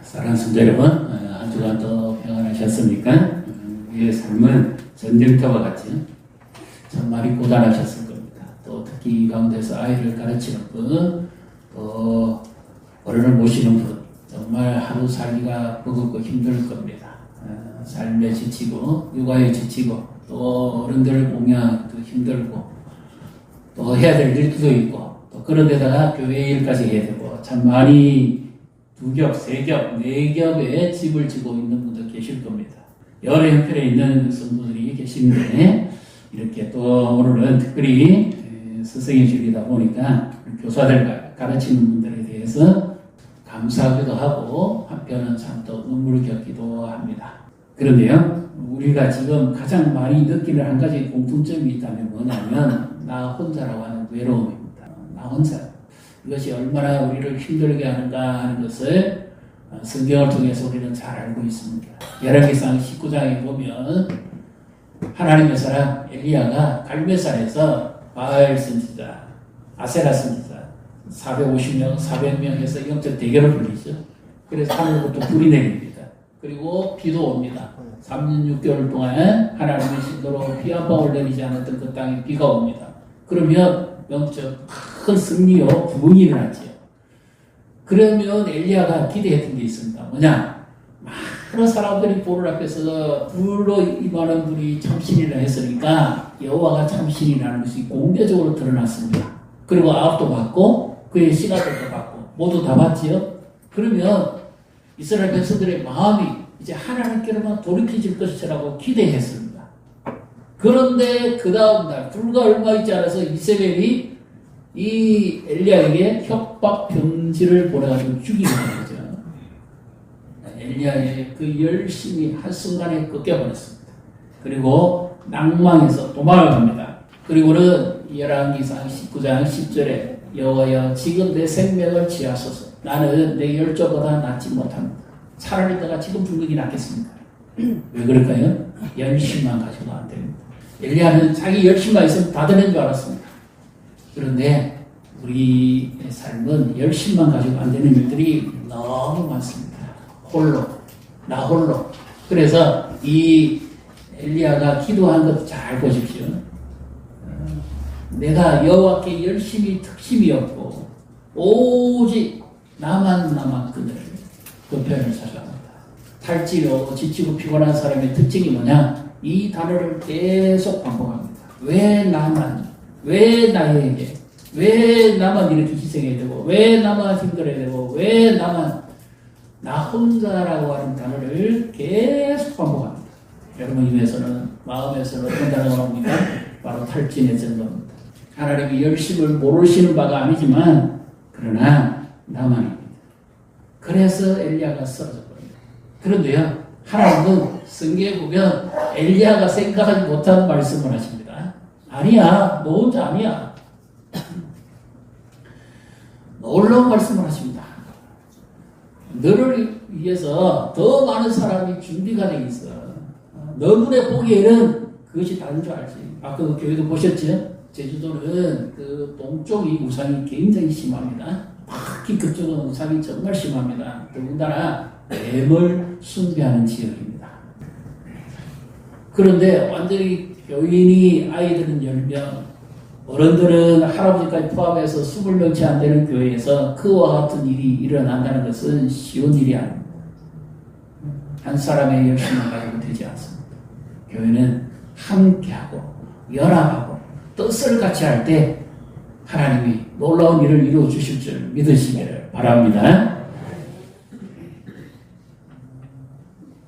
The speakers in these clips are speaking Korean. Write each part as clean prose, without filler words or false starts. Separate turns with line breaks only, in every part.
사랑하는 성도 여러분, 한 주간 또 평안하셨습니까? 우리의 삶은 전쟁터와 같이 참 많이 고단하셨을 겁니다. 또 특히 이 가운데서 아이를 가르치는 분, 또 어른을 모시는 분, 정말 하루 살기가 버겁고 힘들 겁니다. 삶에 지치고 육아에 지치고 또 어른들을 공양하기도 힘들고 또 해야 될 일도 있고 또 그런 데다가 교회 일까지 해야 되고 참 많이 두 겹, 세 겹, 네 겹의 집을 지고 있는 분도 계실 겁니다. 여러 형편에 있는 성도들이 계시는데 이렇게 또 오늘은 특별히 스승의 주일이다 보니까 교사들 가르치는 분들에 대해서 감사하기도 하고 한편은 참 또 눈물을 겪기도 합니다. 그런데요, 우리가 지금 가장 많이 느끼는 한 가지 공통점이 있다면 뭐냐면 나 혼자라고 하는 외로움입니다. 나 혼자. 이것이 얼마나 우리를 힘들게 하는가 하는 것을 성경을 통해서 우리는 잘 알고 있습니다. 열왕기상 19장에 보면 하나님의 사람 엘리야가 갈멜산에서 바알 선지자, 아세라 선지자 450명, 400명 해서 영적 대결을 벌이죠. 그래서 하늘부터 불이 내립니다. 그리고 비도 옵니다. 3년 6개월 동안 하나님의 신도로 비 한 방울 내리지 않았던 그 땅에 비가 옵니다. 그러면 영적 큰 승리요 부흥이 일어났지요. 그러면 엘리야가 기대했던 게 있습니다. 뭐냐? 많은 사람들이 보는 앞에서 불로 임하는 분이 참신이라 했으니까 여호와가 참신이라는 것이 공개적으로 드러났습니다. 그리고 아합도 받고 그의 신하들도 받고 모두 다 받지요. 그러면 이스라엘 백성들의 마음이 이제 하나님께로만 돌이켜질 것이라고 기대했습니다. 그런데 그 다음날 불과 얼마 있지 않아서 이세벨이 이 엘리야에게 협박 편지를 보내가지고 죽이는 거죠. 엘리야의 그 열심이 한순간에 꺾여버렸습니다. 그리고 낭망해서 도망을 갑니다. 그리고는 열왕기상 19장 10절에 여호와여 지금 내 생명을 취하소서. 나는 내 열조보다 낫지 못합니다. 차라리 내가 지금 죽는 게 낫겠습니까? 왜 그럴까요? 열심만 가지고 안 됩니다. 엘리야는 자기 열심만 있으면 다 되는 줄 알았습니다. 그런데 우리의 삶은 열심만 가지고 안 되는 일들이 너무 많습니다. 나 홀로. 그래서 이 엘리야가 기도한 것 잘 보십시오. 내가 여호와께 열심히 특심이었고 오직 나만 그들 그 표현을 사용합니다. 탈지로 지치고 피곤한 사람의 특징이 뭐냐? 이 단어를 계속 반복합니다. 왜 나만? 왜 나에게? 왜 나만 이렇게 희생해야 되고? 왜 나만 힘들어야 되고? 왜 나만? 나 혼자라고 하는 단어를 계속 반복합니다. 여러분 입에서는 마음에서는 어떤 단어가 나옵니까? 바로 탈진의 증거입니다. 하나님이 열심을 모르시는 바가 아니지만 그러나 나만입니다. 그래서 엘리야가 쓰러져 버립니다. 그런데요, 하나님은 성경에 보면 엘리야가 생각하지 못하는 말씀을 하십니다. 아니야, 너 혼자 아니야. 놀라운 말씀을 하십니다. 너를 위해서 더 많은 사람이 준비가 되어 있어. 너 눈에 보기에는 그것이 다른 줄 알지. 아까 그 교회도 보셨죠? 제주도는 그 동쪽이 우상이 굉장히 심합니다. 특히 그쪽은 우상이 정말 심합니다. 더군다나 뱀을 숭배하는 지역입니다. 그런데 완전히 교인이 아이들은 10명, 어른들은 할아버지까지 포함해서 20명치 안 되는 교회에서 그와 같은 일이 일어난다는 것은 쉬운 일이 아닙니다. 한 사람의 열심을 가지고 되지 않습니다. 교회는 함께하고 연합하고 뜻을 같이 할 때 하나님이 놀라운 일을 이루어 주실 줄 믿으시기를 바랍니다.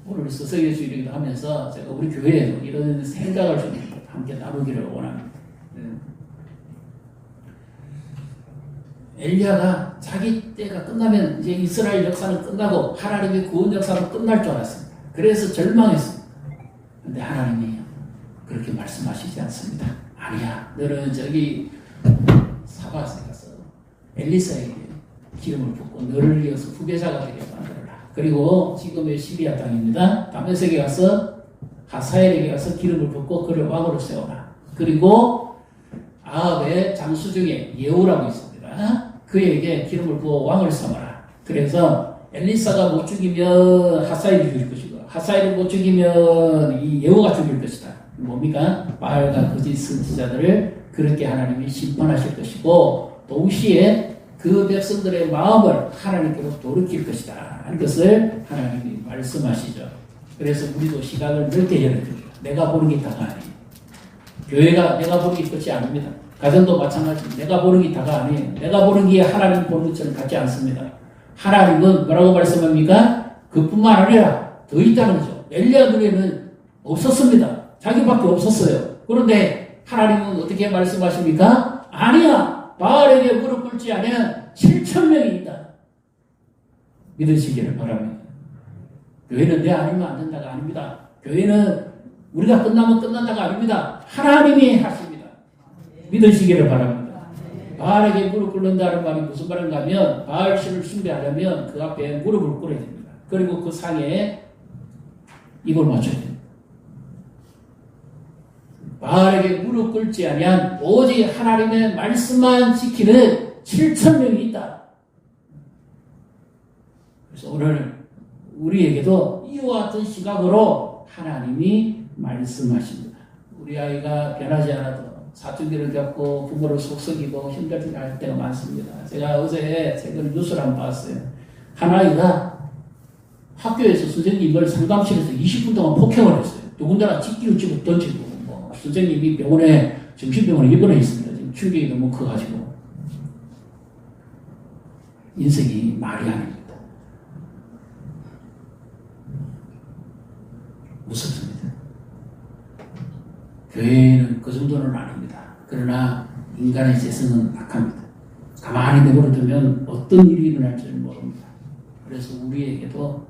오늘 스승의 주일이기도 하면서 제가 우리 교회에도 이런 생각을 좀 함께 나누기를 원합니다. 엘리야가 자기 때가 끝나면 이제 이스라엘 역사는 끝나고 하나님의 구원 역사는 끝날 줄 알았습니다. 그래서 절망했습니다. 그런데 하나님이 그렇게 말씀하시지 않습니다. 아니야, 너는 저기 사바스에 가서 엘리사에게 기름을 붓고 너를 이어서 후계자가 되게 만들어라. 그리고 지금의 시리아 땅입니다. 다메섹에 가서 하사엘에게 가서 기름을 붓고 그를 왕으로 세워라. 그리고 아합의 장수 중에 예후라고 있습니다. 그에게 기름을 부어 왕을 삼아라. 그래서 엘리사가 못 죽이면 하사엘이 죽일 것이고 하사엘을 못 죽이면 이 여호와가 죽일 것이다. 뭡니까? 바알과 거짓 선지자들을 그렇게 하나님이 심판하실 것이고 동시에 그 백성들의 마음을 하나님께로 돌이킬 것이다 하는 것을 하나님이 말씀하시죠. 그래서 우리도 시각을 넓게 열어야 됩니다. 내가 보는 게 다가 아니에요. 교회가 내가 보는 게 끝이 아닙니다. 가정도 마찬가지입니다. 내가 보는 게 다가 아니에요. 내가 보는 게 하나님 보는 것처럼 같지 않습니다. 하나님은 뭐라고 말씀합니까? 그뿐만 아니라 더 있다는 거죠. 엘리야 눈에는 없었습니다. 자기밖에 없었어요. 그런데 하나님은 어떻게 말씀하십니까? 아니야. 바알에게 무릎 꿇지 않으면 7,000명이 있다. 믿으시기를 바랍니다. 교회는 내 아니면 안 된다가 아닙니다. 교회는 우리가 끝나면 끝난다가 아닙니다. 하나님이 하십니다. 믿으시기를 바랍니다. 바알에게 무릎 꿇는다는 말이 무슨 말인가 하면 바알신을 숭배하려면 그 앞에 무릎을 꿇어야 됩니다. 그리고 그 상에 이걸 맞춰야 됩니다. 바알에게 무릎 꿇지 아니한 오직 하나님의 말씀만 지키는 7,000명이 있다. 그래서 오늘 우리에게도 이와 같은 시각으로 하나님이 말씀하십니다. 우리 아이가 변하지 않아도 사춘기를 겪고 부모를 속썩이고 힘들게 할 때가 많습니다. 제가 어제 책을 뉴스를 한번 봤어요. 한 아이가 학교에서 선생님을 상담실에서 20분 동안 폭행을 했어요. 더군다나 집기를 집어 던지고 선생님이 병원에 정신병원에 입원해 있습니다. 지금 충격이 너무 커가지고 인생이 말이 아닙니다. 무섭습니다. 교회는 그 정도는 아닙니다. 그러나 인간의 재성은 악합니다. 가만히 내버려두면 어떤 일이 일어날지는 모릅니다. 그래서 우리에게도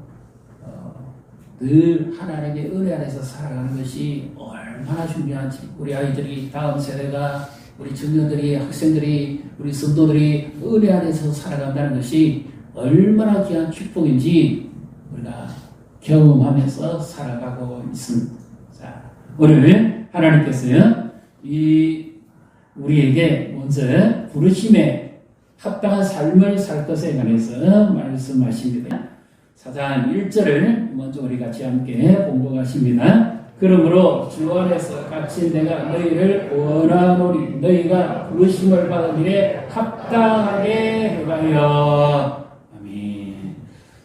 늘 하나님의 은혜 안에서 살아가는 것이 얼마나 중요한지 우리 아이들이 다음 세대가 우리 청년들이 학생들이 우리 성도들이 은혜 안에서 살아간다는 것이 얼마나 귀한 축복인지 우리가 경험하면서 살아가고 있습니다. 자, 오늘 하나님께서요 우리에게 먼저 부르심에 합당한 삶을 살 것에 관해서 말씀하십니다. 4장 1절을 먼저 우리 같이 함께 공부하십니다. 그러므로 주 안에서 같이 내가 너희를 원하노니 너희가 부르심을 받은 일에 합당하게 해가여. 아멘.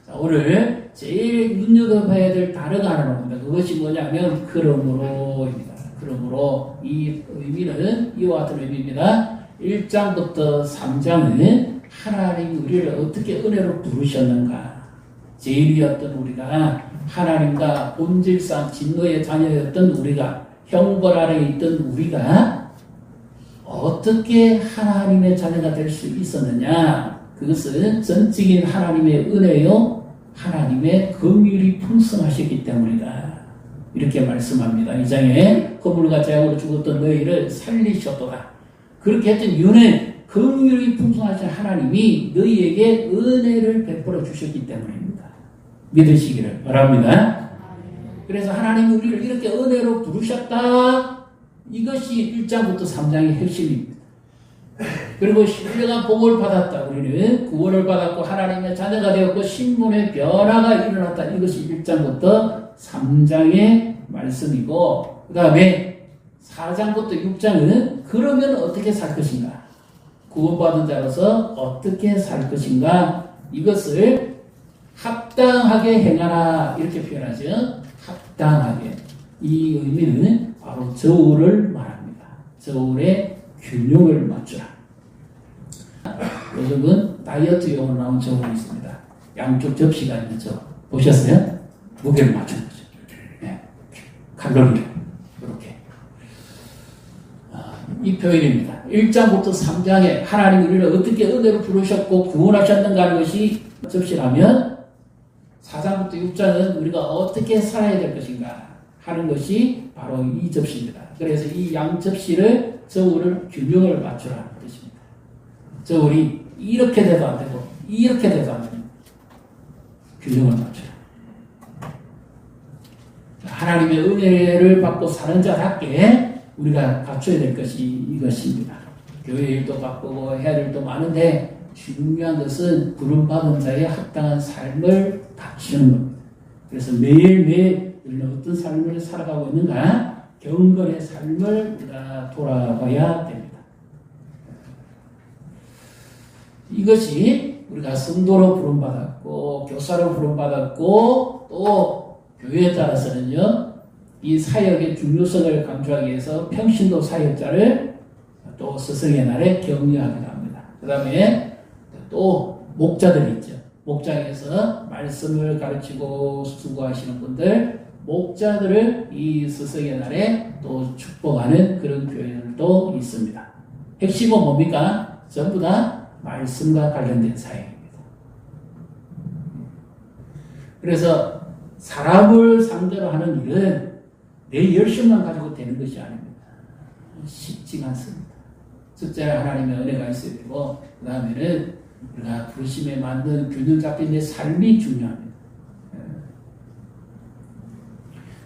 자, 오늘 제일 눈여겨봐야 될 단어가 하나 나옵니다. 그것이 뭐냐면 그러므로입니다. 그러므로 이 의미는 이와 같은 의미입니다. 1장부터 3장은 하나님이 우리를 어떻게 은혜로 부르셨는가. 죄인이었던 우리가 하나님과 본질상 진노의 자녀였던 우리가 형벌 아래 있던 우리가 어떻게 하나님의 자녀가 될 수 있었느냐. 그것은 전적인 하나님의 은혜요 하나님의 긍휼이 풍성하셨기 때문이다. 이렇게 말씀합니다. 이 장에 허물과 죄악으로 죽었던 너희를 살리셨도다. 그렇게 했던 이유는 긍휼이 풍성하신 하나님이 너희에게 은혜를 베풀어 주셨기 때문입니다. 믿으시기를 바랍니다. 그래서 하나님이 우리를 이렇게 은혜로 부르셨다. 이것이 1장부터 3장의 핵심입니다. 그리고 신령한 복을 받았다. 우리는 구원을 받았고 하나님의 자녀가 되었고 신분의 변화가 일어났다. 이것이 1장부터 3장의 말씀이고 그 다음에 4장부터 6장은 그러면 어떻게 살 것인가? 구원받은 자로서 어떻게 살 것인가? 이것을 합당하게 행하라 이렇게 표현하죠. 합당하게. 이 의미는 바로 저울을 말합니다. 저울의 균형을 맞추라. 요즘은 다이어트용으로 나온 저울이 있습니다. 양쪽 접시가 있는 저울. 보셨어요? 무게를 맞추는 거죠. 네. 칼로리를 이렇게. 이 표현입니다. 1장부터 3장에 하나님 우리를 어떻게 은혜로 부르셨고 구원하셨는가 하는 것이 접시라면 4장부터 6장은 우리가 어떻게 살아야 될 것인가 하는 것이 바로 이 접시입니다. 그래서 이 양 접시를 저울을 균형을 맞추라는 뜻입니다. 저울이 이렇게 돼도 안 되고 이렇게 돼도 안 됩니다. 균형을 맞추라. 하나님의 은혜를 받고 사는 자답게 우리가 갖춰야 될 것이 이것입니다. 교회 일도 바쁘고 해야 될 일도 많은데 중요한 것은 부름받은 자의 합당한 삶을 갖추는 겁니다. 그래서 매일매일 우리는 어떤 삶을 살아가고 있는가 경건의 삶을 우리가 돌아봐야 됩니다. 이것이 우리가 성도로 부름받았고 교사로 부름받았고 또 교회에 따라서는요 이 사역의 중요성을 강조하기 위해서 평신도 사역자를 또 스승의 날에 격려하기도 합니다. 그 다음에 또 목자들이 있죠. 목장에서 말씀을 가르치고 수고하시는 분들, 목자들을 이 스승의 날에 또 축복하는 그런 교회들도 있습니다. 핵심은 뭡니까? 전부 다 말씀과 관련된 사역입니다. 그래서 사람을 상대로 하는 일은 내 열심만 가지고 되는 것이 아닙니다. 쉽지가 않습니다. 첫째는 하나님의 은혜가 있어야 되고 그 다음에는 우리가 부르심에 맞는 균형 잡힌 내 삶이 중요합니다.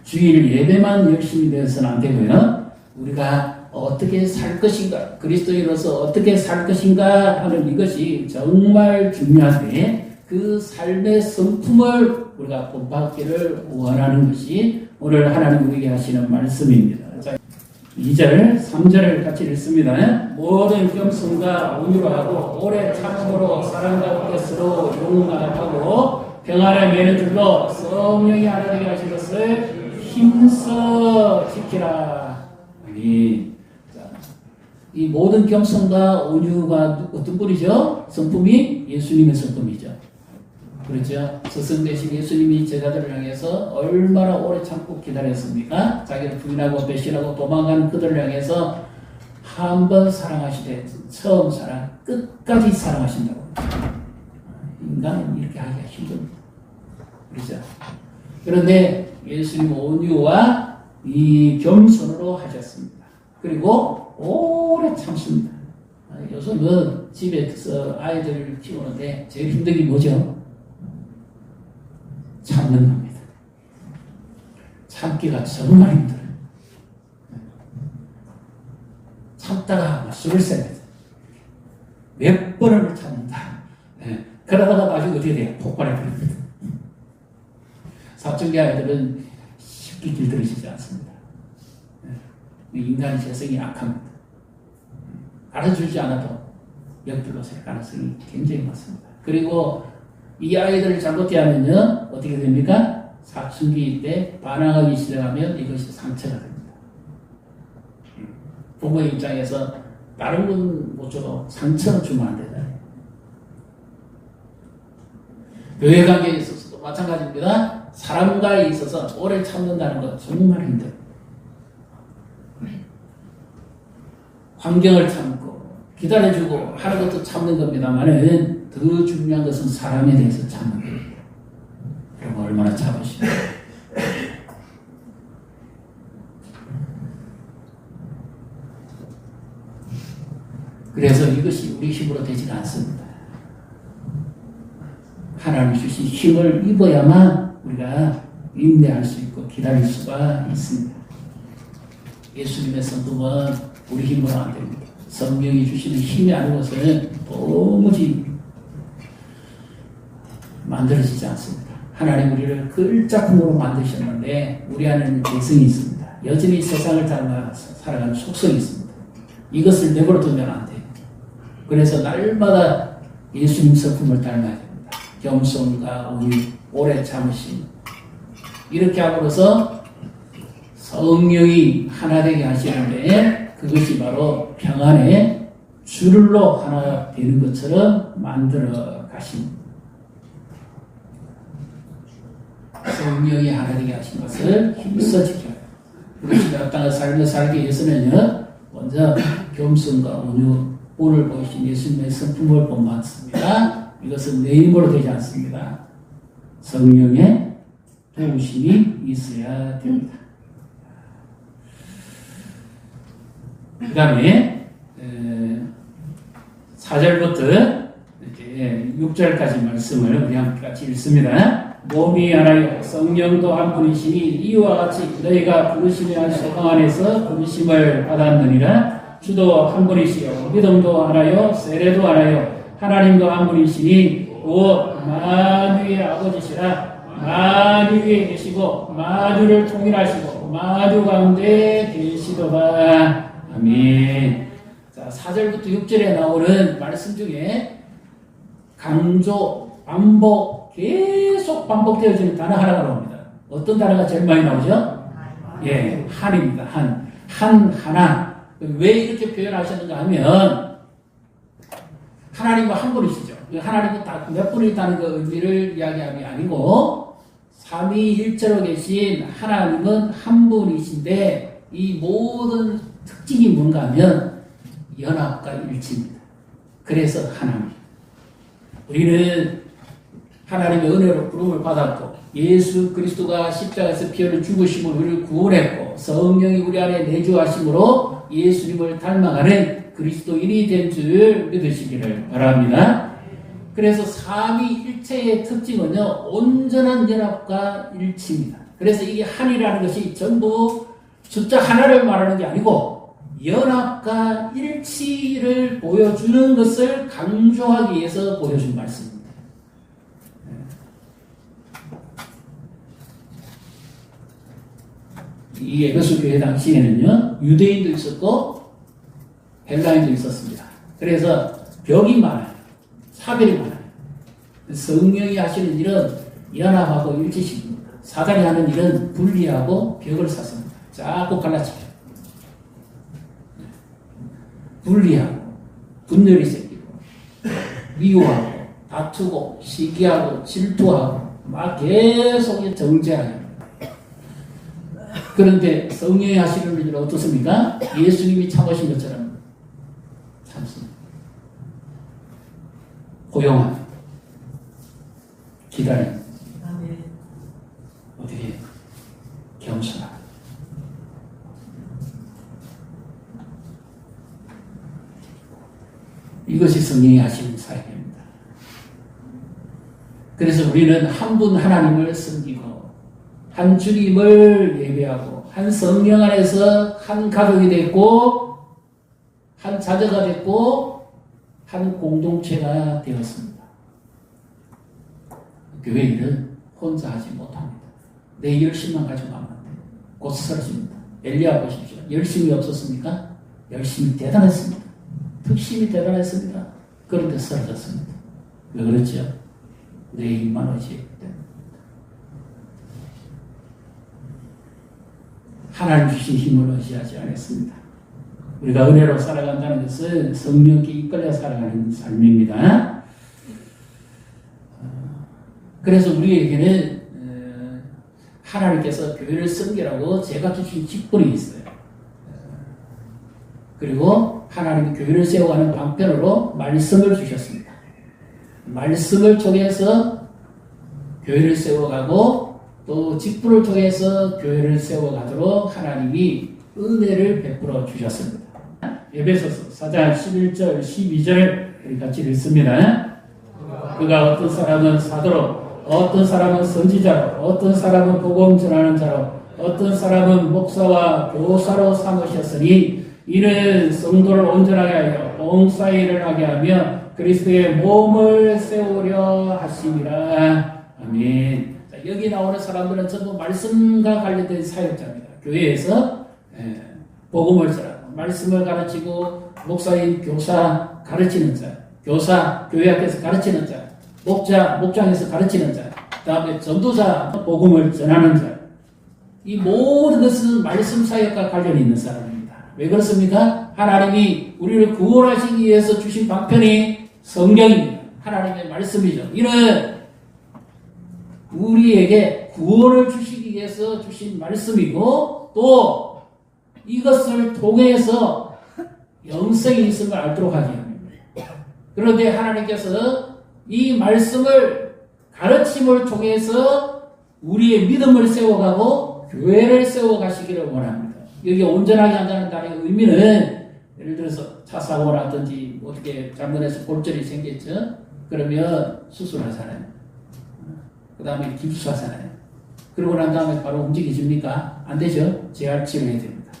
주일 예배만 열심히 되어서는 안 되고요. 우리가 어떻게 살 것인가, 그리스도인으로서 어떻게 살 것인가 하는 이것이 정말 중요한데 그 삶의 성품을 우리가 본받기를 원하는 것이 오늘 하나님 우리에게 하시는 말씀입니다. 자, 2절, 3절을 같이 읽습니다. 모든 겸손과 온유로 하고 오래 참음으로 사랑과 뜻으로 용납하고 평안을 매는 줄로 성령이 하나 되게 하신 것을 힘써 지키라. 아멘. 이 모든 겸손과 온유가 어떤 분이죠? 성품이 예수님의 성품이죠. 그렇죠? 스승 되신 예수님이 제자들을 향해서 얼마나 오래 참고 기다렸습니까? 자기를 부인하고 배신하고 도망가는 그들을 향해서 한 번 사랑하시되 처음 사랑 끝까지 사랑하신다고. 인간은 이렇게 하기가 힘듭니다. 그렇죠? 그런데 예수님 온유와 이 겸손으로 하셨습니다. 그리고 오래 참습니다. 요즘은 집에서 아이들 키우는데 제일 힘든 게 뭐죠? 참는 겁니다. 참기가 정말 힘들어요. 참다가 술을 셉니다. 몇 번을 참는다. 그러다가 나중에 어떻게 돼요? 폭발해버립니다. 사춘기 아이들은 쉽게 길들이지 않습니다. 인간의 재성이 약합니다. 가르쳐주지 않아도 역들로 살 가능성이 굉장히 많습니다. 그리고 이 아이들을 잘못대하면요 어떻게 됩니까? 사춘기 때 반항하기 시작하면 이것이 상처가 됩니다. 부모의 입장에서 다른 건 못 줘도 상처는 주면 안 된다. 교회 관계에 있어서도 마찬가지입니다. 사람과에 있어서 오래 참는다는 건 정말 힘들어요. 환경을 참고 기다려주고 하는 것도 참는 겁니다만은 더 중요한 것은 사람에 대해서 참는 겁니다. 그럼 얼마나 참으시나요? 그래서 이것이 우리 힘으로 되지가 않습니다. 하나님 주신 힘을 입어야만 우리가 인내할 수 있고 기다릴 수가 있습니다. 예수님의 성품은 우리 힘으로 안 됩니다. 성령이 주시는 힘이 아닌 것은 도무지 만들어지지 않습니다. 하나님 우리를 글작품으로 만드셨는데 우리 안에는 개성이 있습니다. 여전히 세상을 닮아 살아가는 속성이 있습니다. 이것을 내버려 두면 안 돼요. 그래서 날마다 예수님 성품을 닮아야 됩니다. 겸손과 온유, 오래 참으심. 이렇게 함으로써 성령이 하나 되게 하시는데 그것이 바로 평안의 줄로 하나 되는 것처럼 만들어 가십니다. 성령이 하나 되게 하신 것을 힘써 지켜요. 그것이 합당한 삶을 살기 위해서는요, 먼저 겸손과 온유, 오늘 보이신 예수님의 성품을 본받습니다. 이것은 내 힘으로 되지 않습니다. 성령의 도우심이 있어야 됩니다. 그 다음에 4절부터 6절까지 말씀을 우리 함께 같이 읽습니다. 몸이 하나요 성령도 한 분이시니 이와 같이 너희가 부르심의 소망 안에서 부르심을 받았느니라. 주도 한 분이시요 믿음도 하나요 세례도 하나요 하나님도 한 분이시니 곧 만유의 아버지시라. 만유 위에 계시고 만유를 통일하시고 만유 가운데 계시도다. 아멘. 자, 4절부터 6절에 나오는 말씀 중에 강조, 반복, 계속 반복되어지는 단어 하나가 나옵니다. 어떤 단어가 제일 많이 나오죠? 예, 한입니다. 하나. 왜 이렇게 표현하셨는가 하면 하나님은 한 분이시죠. 하나님은 몇 분이 있다는 그 의미를 이야기함이 아니고 삼위일체로 계신 하나님은 한 분이신데 이 모든 특징이 뭔가 하면 연합과 일치입니다. 그래서 하나님. 우리는 하나님의 은혜로 부름을 받았고 예수 그리스도가 십자가에서 피 흘려 죽으심으로 우리를 구원했고 성령이 우리 안에 내주하심으로 예수님을 닮아가는 그리스도인이 된 줄 믿으시기를 바랍니다. 그래서 삼위일체의 특징은요, 온전한 연합과 일치입니다. 그래서 이게 한이라는 것이 전부 숫자 하나를 말하는 게 아니고 연합과 일치를 보여주는 것을 강조하기 위해서 보여준 말씀입니다. 이 에베소 교회 당시에는요, 유대인도 있었고 헬라인도 있었습니다. 그래서 벽이 많아요. 차별이 많아요. 성령이 하시는 일은 연합하고 일치시킵니다. 사단이 하는 일은 분리하고 벽을 샀습니다. 자꾸 갈라치죠. 분리하고 분열이 생기고 미워하고 다투고 시기하고 질투하고 막 계속 정죄하죠. 그런데 성령이 하시는 일은 어떻습니까? 예수님이 참으신 것처럼 참습니다. 고용합니다. 기다립니다. 어떻게 겸손합니다. 이것이 성령이 하시는 사역입니다. 그래서 우리는 한 분 하나님을 섬기고 한 주님을 예배하고 한 성령 안에서 한 가족이 됐고 한 자녀가 됐고 한 공동체가 되었습니다. 교회 일은 혼자 하지 못합니다. 내 열심만 가지고 하면 안 돼요. 곧 쓰러집니다. 엘리야 보십시오. 열심이 없었습니까? 열심이 대단했습니다. 특심이 대단했습니다. 그런데 쓰러졌습니다. 왜 그렇죠? 내 힘만 의지했기 때문에. 하나님 주신 힘을 의지하지 않았습니다. 우리가 은혜로 살아간다는 것은 성령께 이끌려 살아가는 삶입니다. 그래서 우리에게는 하나님께서 교회를 섬기라고 제가 주신 직분이 있어요. 그리고 하나님이 교회를 세워가는 방편으로 말씀을 주셨습니다. 말씀을 통해서 교회를 세워가고 또 직분을 통해서 교회를 세워가도록 하나님이 은혜를 베풀어 주셨습니다. 에베소서 4장 11절 12절 우리 같이 읽습니다. 그가 어떤 사람은 사도로 어떤 사람은 선지자로 어떤 사람은 복음 전하는 자로 어떤 사람은 목사와 교사로 삼으셨으니 이는 성도를 온전하게 하여 봉사일을 하게 하며 그리스도의 몸을 세우려 하심이라. 아멘. 자, 여기 나오는 사람들은 전부 말씀과 관련된 사역자입니다. 교회에서 복음을 전하고 말씀을 가르치고 목사인 교사 가르치는 자, 교사 교회 앞에서 가르치는 자, 목자 목장에서 가르치는 자, 그 다음에 전도자 복음을 전하는 자. 이 모든 것은 말씀 사역과 관련이 있는 사람입니다. 왜 그렇습니까? 하나님이 우리를 구원하시기 위해서 주신 방편이 성경입니다. 하나님의 말씀이죠. 이는 우리에게 구원을 주시기 위해서 주신 말씀이고 또 이것을 통해서 영생이 있음을 알도록 하기 합니다. 그런데 하나님께서 이 말씀을 가르침을 통해서 우리의 믿음을 세워가고 교회를 세워가시기를 원합니다. 여기 온전하게 한다는 단어의 의미는 예를 들어서 차 사고 나든지 어떻게 잘못해서 골절이 생겼죠. 그러면 수술하잖아요. 그 다음에 깁스하잖아요. 그러고 난 다음에 바로 움직이십니까? 안 되죠. 재활치료해야 됩니다.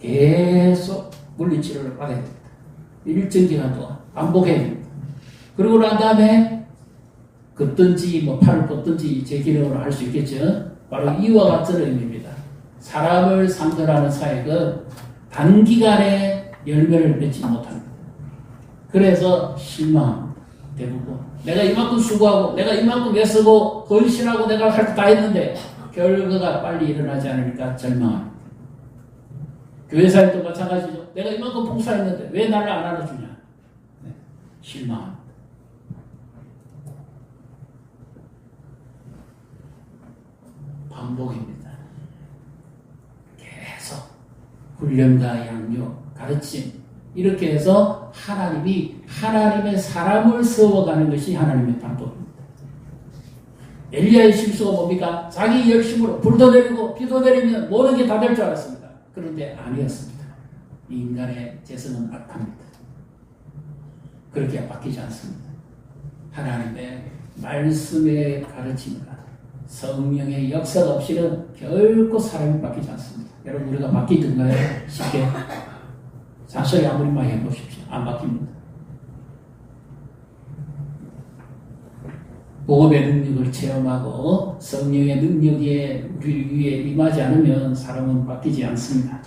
계속 물리치료를 받아야 됩니다. 일정 기간 동안 반복해야 됩니다. 그러고 난 다음에 걷든지 뭐 팔을 뻗든지 제 기능으로 할 수 있겠죠. 바로 이와 같은 의미입니다. 사람을 상대로 하는 사역은 단기간에 열매를 맺지 못합니다. 그래서 실망합니다. 대부분 내가 이만큼 수고하고 내가 이만큼 애쓰고 헌신하고 내가 할 거 다 했는데 결과가 빨리 일어나지 않으니까 절망합니다. 교회 사역도 마찬가지죠. 내가 이만큼 봉사했는데 왜 나를 안 알아주냐. 네, 실망합니다. 반복입니다. 계속 훈련과 양육, 가르침 이렇게 해서 하나님이 하나님의 사람을 세워가는 것이 하나님의 방법입니다. 엘리야의 실수가 뭡니까? 자기 열심으로 불도 내리고 비도 내리면 모든 게 다 될 줄 알았습니다. 그런데 아니었습니다. 이 인간의 재성은 악합니다. 그렇게 바뀌지 않습니다. 하나님의 말씀의 가르침과 성령의 역사가 없이는 결코 사람이 바뀌지 않습니다. 여러분 우리가 바뀌던가요? 쉽게 잔소리 아무리 많이 해보십시오. 안 바뀝니다. 복음의 능력을 체험하고 성령의 능력이 우리 위에 임하지 않으면 사람은 바뀌지 않습니다.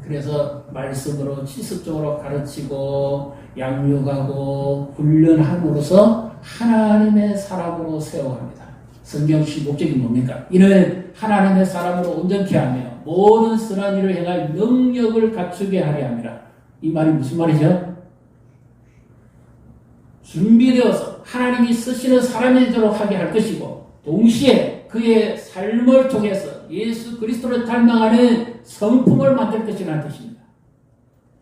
그래서 말씀으로 지속적으로 가르치고 양육하고 훈련함으로써 하나님의 사람으로 세워갑니다. 성경시 목적이 뭡니까? 이는 하나님의 사람으로 온전케 하며 모든 선한 일을 행할 능력을 갖추게 하려 함이라. 이 말이 무슨 말이죠? 준비되어서 하나님이 쓰시는 사람이 되도록 하게 할 것이고 동시에 그의 삶을 통해서 예수 그리스도를 닮아가는 성품을 만들 것이라는 뜻입니다.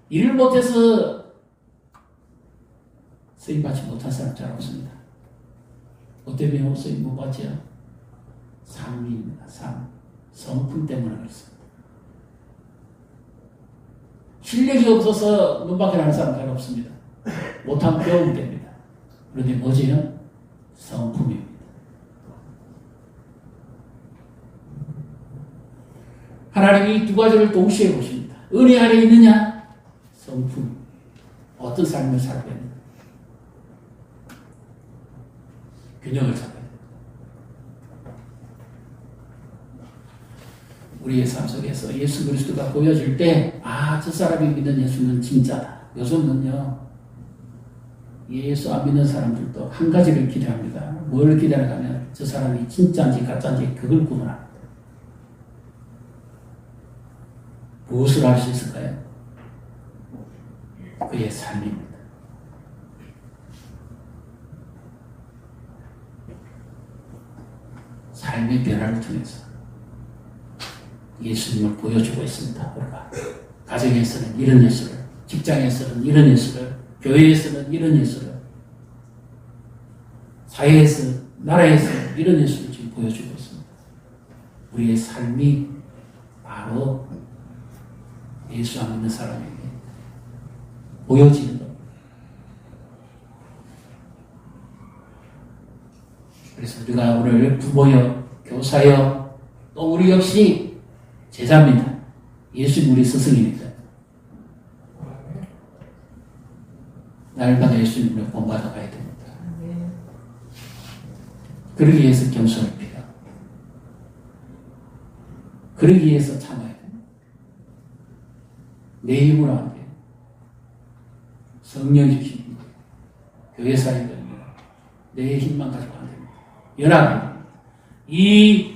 이를 못해서 쓰임받지 못한 사람 잘 없습니다. 어때면 쓰임 못 받지요? 삶입니다. 삶. 성품 때문에 그렇습니다. 실력이 없어서 눈 밖에 나는 사람 잘 없습니다. 못하면 배우면 됩니다. 그런데 뭐지요? 성품입니다. 하나님이 두 가지를 동시에 보십니다. 은혜 아래 있느냐? 성품. 어떤 삶을 살고 있느냐? 균형을 잡아야 됩니다. 우리의 삶 속에서 예수 그리스도가 보여질 때, 아, 저 사람이 믿는 예수는 진짜다. 요즘은요, 예수 안 믿는 사람들도 한 가지를 기대합니다. 뭘 기대하는가 하면 저 사람이 진짜인지 가짜인지 그걸 구분합니다. 무엇을 알 수 있을까요? 그의 삶입니다. 삶의 변화를 통해서 예수님을 보여주고 있습니다. 우리가 가정에서는 이런 예수를, 직장에서는 이런 예수를, 교회에서는 이런 예수를, 사회에서, 나라에서 이런 예수를 지금 보여주고 있습니다. 우리의 삶이 바로 예수 안 믿는 사람에게 보여지는 겁니다. 그래서 우리가 오늘 부모여, 교사여, 또 우리 역시 제자입니다. 예수님 우리 스승입니다. 날마다 예수님을 본받아 가야 됩니다. 그러기 위해서 겸손을 필요합니다. 그러기 위해서 참아야 됩니다. 내 힘으로 안 돼요. 성령이 주십니다. 교회 사역은 내 힘만 가지고 안 됩니다. 연합입니다. 이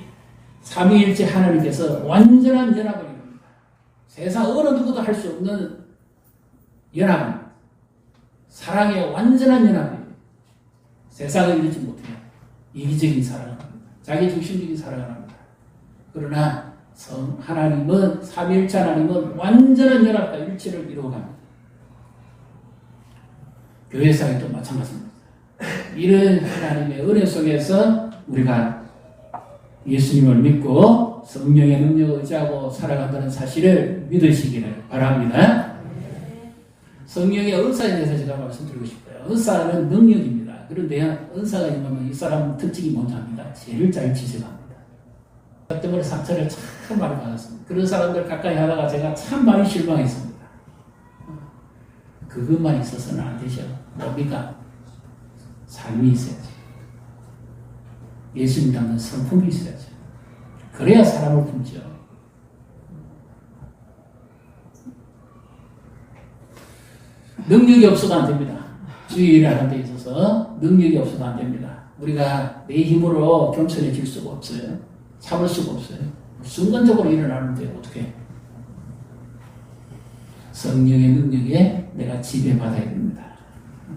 삼위일체 하나님께서 완전한 연합을 이룹니다. 세상 어느 누구도 할 수 없는 연합입니다. 사랑의 완전한 연합입니다. 세상을 이루지 못해요. 이기적인 사랑을 합니다. 자기중심적인 사랑을 합니다. 그러나 하나님은, 삼위일체 하나님은 완전한 연합과 일체를 이루어갑니다. 교회 사역도 마찬가지입니다. 이런 하나님의 은혜 속에서 우리가 예수님을 믿고 성령의 능력을 의지하고 살아간다는 사실을 믿으시기를 바랍니다. 성령의 은사에 대해서 제가 말씀드리고 싶어요. 은사는 능력입니다. 그런데 은사가 있으면 이 사람 특징이 뭔지 압니다. 죄를 잘 지적합니다. 그 때문에 상처를 참 많이 받았습니다. 그런 사람들 가까이 하다가 제가 참 많이 실망했습니다. 그것만 있어서는 안 되죠. 뭡니까? 삶이 있어야죠. 예수님 닮은 성품이 있어야죠. 그래야 사람을 품죠. 능력이 없어도 안 됩니다. 주의 일을 하는 데 있어서 능력이 없어도 안 됩니다. 우리가 내 힘으로 겸손해질 수가 없어요. 참을 수가 없어요. 순간적으로 일어나는데 어떻게? 성령의 능력에 내가 지배받아야 됩니다.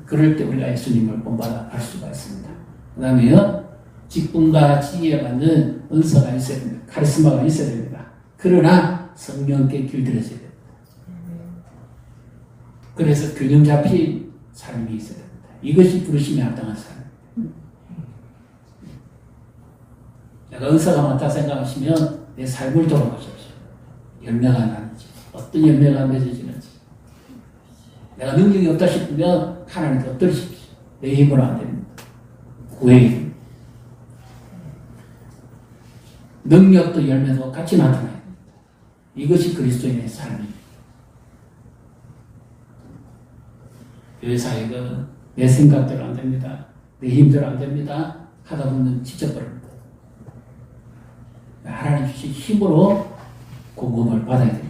그럴 때 우리가 예수님을 본받아 갈 수가 있습니다. 그 다음에요, 직분과 지혜에 맞는 은사가 있어야 됩니다. 카리스마가 있어야 됩니다. 그러나 성령께 길들여져야 됩니다. 그래서 균형 잡힌 삶이 있어야 됩니다. 이것이 부르심에 합당한 삶입니다. 내가 은사가 많다 생각하시면 내 삶을 돌아보십시오. 열매가 나는지, 어떤 열매가 맺어지는지. 내가 능력이 없다 싶으면 하나님께 엎드리십시오. 내 힘으로 안 됩니다. 구해야 됩니다. 능력도 열매도 같이 나타나야 됩니다. 이것이 그리스도인의 삶입니다. 교회 사역은 내 생각대로 안 됩니다. 내 힘대로 안 됩니다. 하다 보면 지쳐버립니다. 하나님 주신 힘으로 공급을 받아야 됩니다.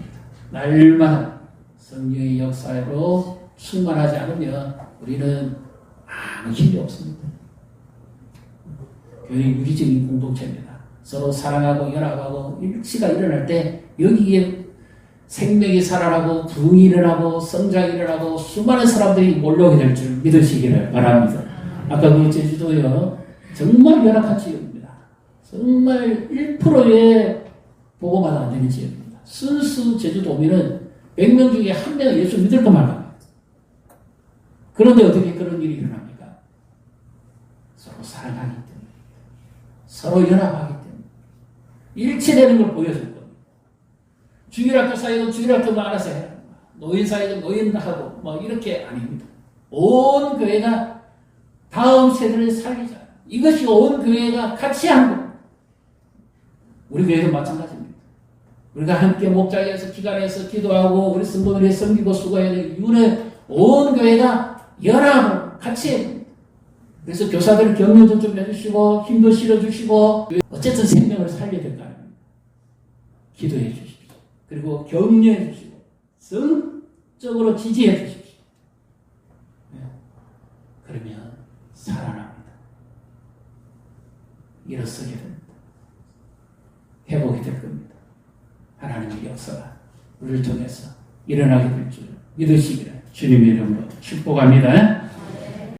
날마다 성령의 역사로 충만하지 않으면 우리는 아무 힘이 없습니다. 교회는 유기적인 공동체입니다. 서로 사랑하고 연합하고 일치가 일어날 때 여기에 생명이 살아나고 부흥이 일어나고 성장이 일어나고 수많은 사람들이 몰려오게 될 줄 믿으시기를 바랍니다. 아까 그 제주도요, 정말 열악한 지역입니다. 정말 1%의 보고만 안 되는 지역입니다. 순수 제주도민은 100명 중에 1명은 예수 믿을까 말까. 그런데 어떻게 그런 일이 일어납니까? 서로 사랑하기 때문에, 서로 연합하기 때문에, 일치되는 걸 보여줄 겁니다. 주일학교 사이도 주일학교만 알아서 해야 합니다. 노인 사이도 노인하고 뭐 이렇게 아닙니다. 온 교회가 다음 세대를 살리자. 이것이 온 교회가 같이 한 겁니다. 우리 교회도 마찬가지입니다. 우리가 함께 목자리에서 기간에서 기도하고 우리 성도들이 섬기고 수고해야 되는 이유는 온 교회가 연합을 같이 해야 됩니다. 그래서 교사들 격려도 좀 해주시고 힘도 실어주시고 어쨌든 생명을 살려야 될 거 아닙니까? 기도해 주십시오. 그리고 격려해 주시고 성적으로 지지해 주십시오. 그러면 살아납니다. 일어서게 됩니다. 회복이 될 겁니다. 하나님의 역사가 우리를 통해서 일어나게 될 줄 믿으시기를 주님의 이름으로 축복합니다.